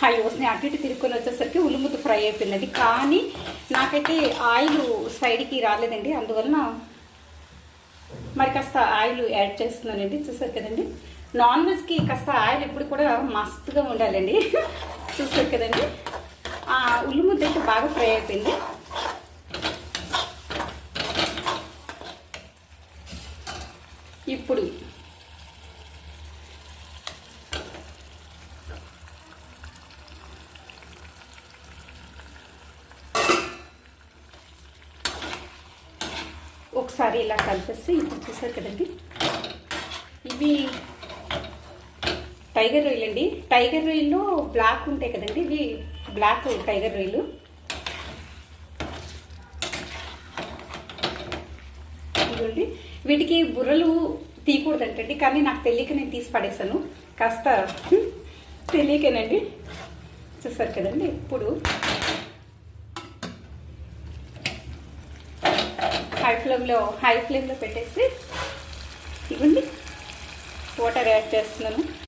హైవేస్ని అటు ఇటు తిరుక్కొని వచ్చేసరికి ఉల్లిముద్ద ఫ్రై అయిపోయినది. కానీ నాకైతే ఆయిల్ సైడ్కి రాలేదండి, అందువలన మరి కాస్త ఆయిల్ యాడ్ చేస్తున్నానండి. చూసారు కదండి, నాన్ వెజ్కి కాస్త ఆయిల్ ఎప్పుడు కూడా మస్తుగా ఉండాలండి. చూసారు కదండి, ఆ ఉల్లిముద్ద అయితే బాగా ఫ్రై అయిపోయింది. ఇప్పుడు ఒకసారి ఇలా కలిపేసి, ఇప్పుడు చూసారు కదండి, ఇవి టైగర్ రొయ్యలు అండి. టైగర్ రొయ్యలు బ్లాక్ ఉంటాయి కదండి, ఇవి బ్లాక్ టైగర్ రొయ్యలు. ఇదిగోండి, వీటికి బుర్రలు తీయకూడదంటండి, కానీ నాకు తెలియక నేను తీసి పడేసాను, కాస్త తెలియకేనండి. చూసారు కదండి, ఇప్పుడు హై ఫ్లేమ్లో పెట్టేసి ఇవ్వండి వాటర్ యాడ్ చేస్తున్నాను.